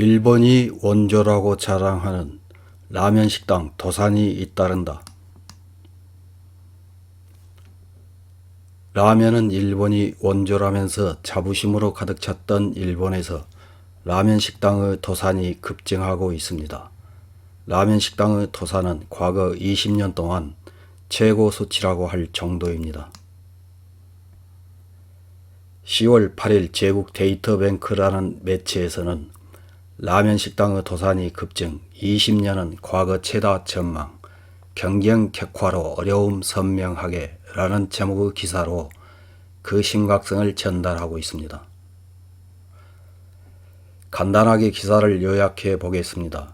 일본이 원조라고 자랑하는 라면 식당 도산이 잇따른다. 라면은 일본이 원조라면서 자부심으로 가득 찼던 일본에서 라면 식당의 도산이 급증하고 있습니다. 라면 식당의 도산은 과거 20년 동안 최고 수치라고 할 정도입니다. 10월 8일 제국데이터뱅크라는 매체에서는 라면 식당의 도산이 급증, 20년은 과거 최다 전망, 경쟁 격화로 어려움 선명하게 라는 제목의 기사로 그 심각성을 전달하고 있습니다. 간단하게 기사를 요약해 보겠습니다.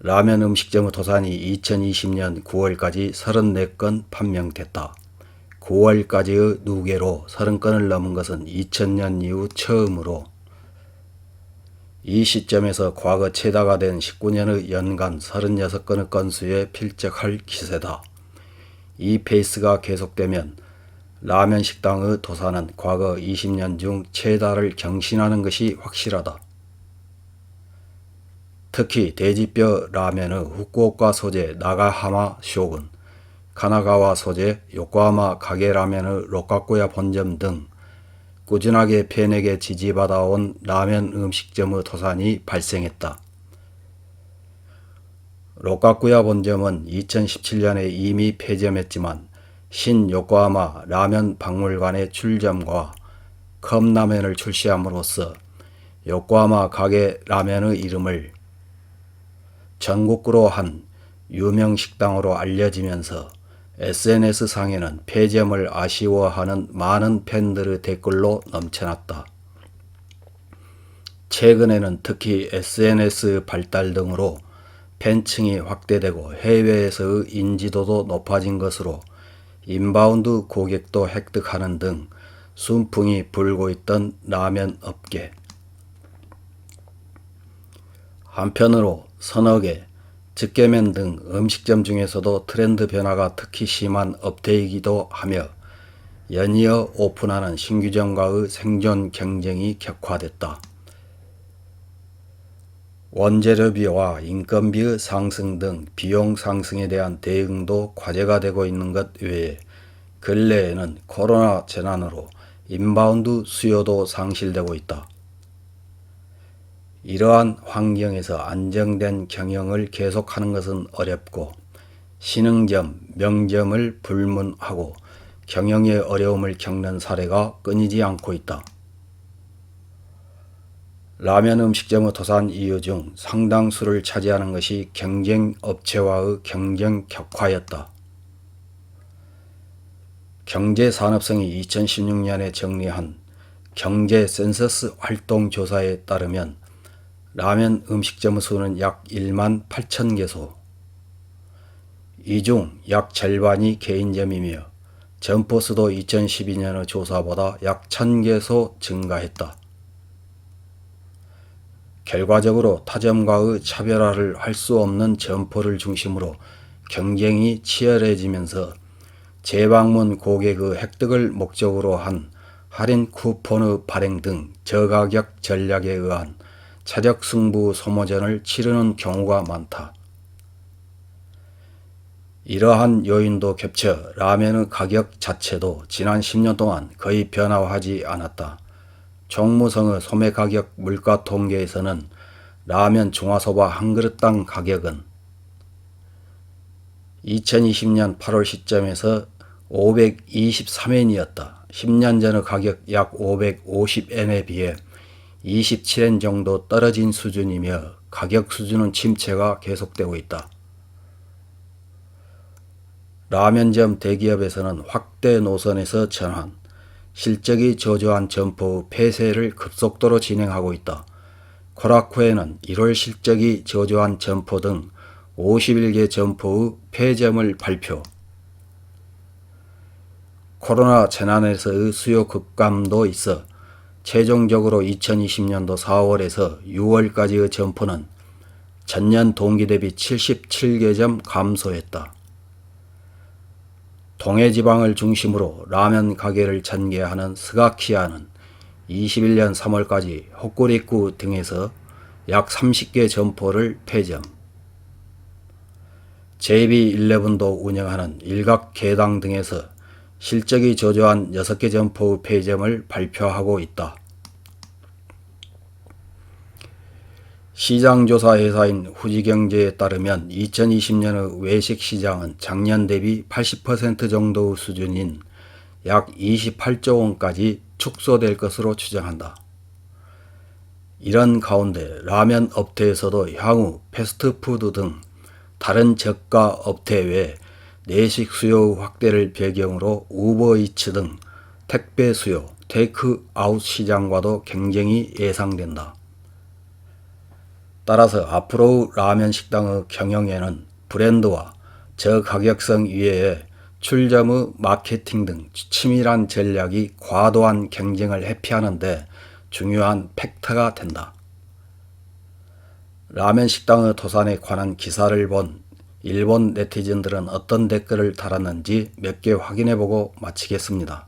라면 음식점의 도산이 2020년 9월까지 34건 판명됐다. 9월까지의 누계로 30건을 넘은 것은 2000년 이후 처음으로 이 시점에서 과거 최다가 된 19년의 연간 36건의 건수에 필적할 기세다. 이 페이스가 계속되면 라면 식당의 도산은 과거 20년 중 최다를 경신하는 것이 확실하다. 특히 돼지뼈 라면의 후쿠오카 소재 나가하마 쇼군, 가나가와 소재 요코하마 가게 라면의 로카쿠야 본점 등 꾸준하게 팬에게 지지받아온 라면 음식점의 도산이 발생했다. 로카쿠야 본점은 2017년에 이미 폐점했지만 신 요코하마 라면 박물관의 출점과 컵라면을 출시함으로써 요코하마 가게 라면의 이름을 전국구로 한 유명 식당으로 알려지면서 SNS상에는 폐점을 아쉬워하는 많은 팬들의 댓글로 넘쳐났다. 최근에는 특히 SNS 발달 등으로 팬층이 확대되고 해외에서의 인지도도 높아진 것으로 인바운드 고객도 획득하는 등 순풍이 불고 있던 라면 업계. 한편으로 서너 개, 즉개면 등 음식점 중에서도 트렌드 변화가 특히 심한 업태이기도 하며 연이어 오픈하는 신규점과의 생존 경쟁이 격화됐다. 원재료비와 인건비의 상승 등 비용 상승에 대한 대응도 과제가 되고 있는 것 외에 근래에는 코로나 재난으로 인바운드 수요도 상실되고 있다. 이러한 환경에서 안정된 경영을 계속하는 것은 어렵고 신흥점, 명점을 불문하고 경영에 어려움을 겪는 사례가 끊이지 않고 있다. 라면 음식점의 도산 이유 중 상당수를 차지하는 것이 경쟁 업체와의 경쟁 격화였다. 경제산업성이 2016년에 정리한 경제 센서스 활동 조사에 따르면 라면 음식점의 수는 약 1만 8천 개소, 이 중 약 절반이 개인점이며 점포 수도 2012년의 조사보다 약 1000개소 증가했다. 결과적으로 타점과의 차별화를 할 수 없는 점포를 중심으로 경쟁이 치열해지면서 재방문 고객의 획득을 목적으로 한 할인 쿠폰의 발행 등 저가격 전략에 의한 차적 승부 소모전을 치르는 경우가 많다. 이러한 요인도 겹쳐 라면의 가격 자체도 지난 10년 동안 거의 변화하지 않았다. 총무성의 소매가격 물가 통계에서는 라면 중화소바 한 그릇당 가격은 2020년 8월 시점에서 523엔이었다. 10년 전의 가격 약 550엔에 비해 27엔 정도 떨어진 수준이며 가격 수준은 침체가 계속되고 있다. 라면점 대기업에서는 확대 노선에서 전환, 실적이 저조한 점포의 폐쇄를 급속도로 진행하고 있다. 코라코에는 1월 실적이 저조한 점포 등 51개 점포의 폐점을 발표. 코로나 재난에서의 수요 급감도 있어 최종적으로 2020년도 4월에서 6월까지의 점포는 전년 동기 대비 77개점 감소했다. 동해지방을 중심으로 라면 가게를 전개하는 스가키야는 21년 3월까지 홋쿠리쿠 등에서 약 30개 점포를 폐점. JB11도 운영하는 일각 개당 등에서 실적이 저조한 6개 점포의 폐점을 발표하고 있다. 시장조사 회사인 후지경제에 따르면 2020년의 외식 시장은 작년 대비 80% 정도의 수준인 약 28조 원까지 축소될 것으로 추정한다. 이런 가운데 라면 업태에서도 향후 패스트푸드 등 다른 저가 업태 외 내식 수요 확대를 배경으로 우버이츠 등 택배 수요, 테이크아웃 시장과도 경쟁이 예상된다. 따라서 앞으로 라면 식당의 경영에는 브랜드와 저가격성 이외에 출점의 마케팅 등 치밀한 전략이 과도한 경쟁을 회피하는 데 중요한 팩터가 된다. 라면 식당의 도산에 관한 기사를 본 일본 네티즌들은 어떤 댓글을 달았는지 몇 개 확인해보고 마치겠습니다.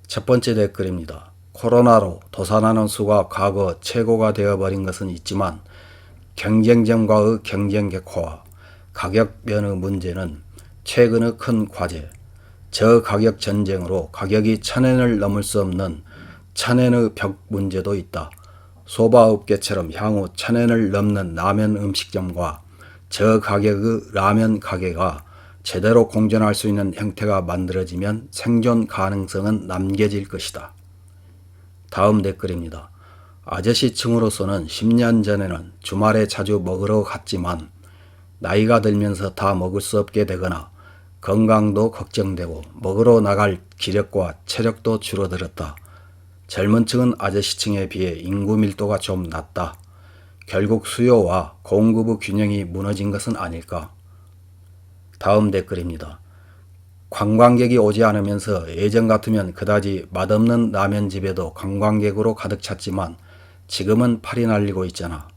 첫 번째 댓글입니다. 코로나로 도산하는 수가 과거 최고가 되어버린 것은 있지만 경쟁점과의 경쟁 격화와 가격 변의 문제는 최근의 큰 과제, 저가격 전쟁으로 가격이 1,000엔을 넘을 수 없는 1,000엔의 벽 문제도 있다. 소바업계처럼 향후 1,000엔을 넘는 라면 음식점과 저가격의 라면 가게가 제대로 공존할 수 있는 형태가 만들어지면 생존 가능성은 남겨질 것이다. 다음 댓글입니다. 아저씨층으로서는 10년 전에는 주말에 자주 먹으러 갔지만 나이가 들면서 다 먹을 수 없게 되거나 건강도 걱정되고 먹으러 나갈 기력과 체력도 줄어들었다. 젊은 층은 아저씨층에 비해 인구 밀도가 좀 낮다. 결국 수요와 공급의 균형이 무너진 것은 아닐까. 다음 댓글입니다. 관광객이 오지 않으면서 예전 같으면 그다지 맛없는 라면집에도 관광객으로 가득 찼지만 지금은 팔이 날리고 있잖아.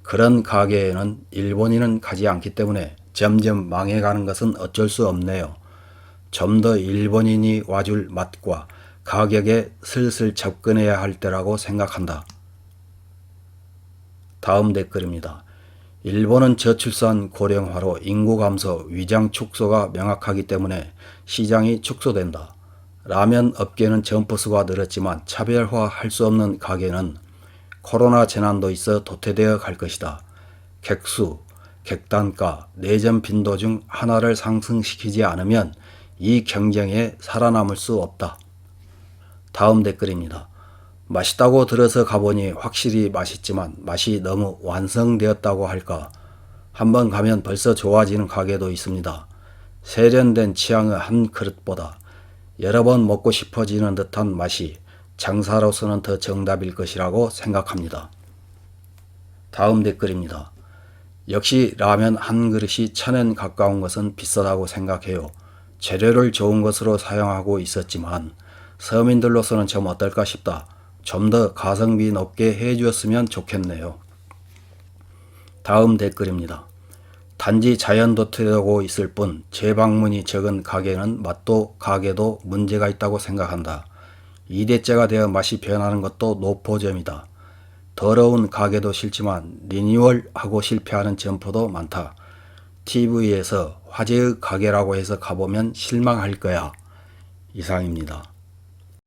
그런 가게에는 일본인은 가지 않기 때문에 점점 망해가는 것은 어쩔 수 없네요. 좀 더 일본인이 와줄 맛과 가격에 슬슬 접근해야 할 때라고 생각한다. 다음 댓글입니다. 일본은 저출산 고령화로 인구 감소, 위장 축소가 명확하기 때문에 시장이 축소된다. 라면 업계는 점포수가 늘었지만 차별화할 수 없는 가게는 코로나 재난도 있어 도태되어 갈 것이다. 객수, 객단가, 내점 빈도 중 하나를 상승시키지 않으면 이 경쟁에 살아남을 수 없다. 다음 댓글입니다. 맛있다고 들어서 가보니 확실히 맛있지만 맛이 너무 완성되었다고 할까. 한번 가면 벌써 좋아지는 가게도 있습니다. 세련된 취향의 한 그릇보다 여러 번 먹고 싶어지는 듯한 맛이 장사로서는 더 정답일 것이라고 생각합니다. 다음 댓글입니다. 역시 라면 한 그릇이 1,000엔 가까운 것은 비싸다고 생각해요. 재료를 좋은 것으로 사용하고 있었지만 서민들로서는 좀 어떨까 싶다. 좀 더 가성비 높게 해주었으면 좋겠네요. 다음 댓글입니다. 단지 자연 도태되고 있을 뿐 재방문이 적은 가게는 맛도 가게도 문제가 있다고 생각한다. 2대째가 되어 맛이 변하는 것도 노포점이다. 더러운 가게도 싫지만 리뉴얼하고 실패하는 점포도 많다. TV에서 화제의 가게라고 해서 가보면 실망할 거야. 이상입니다.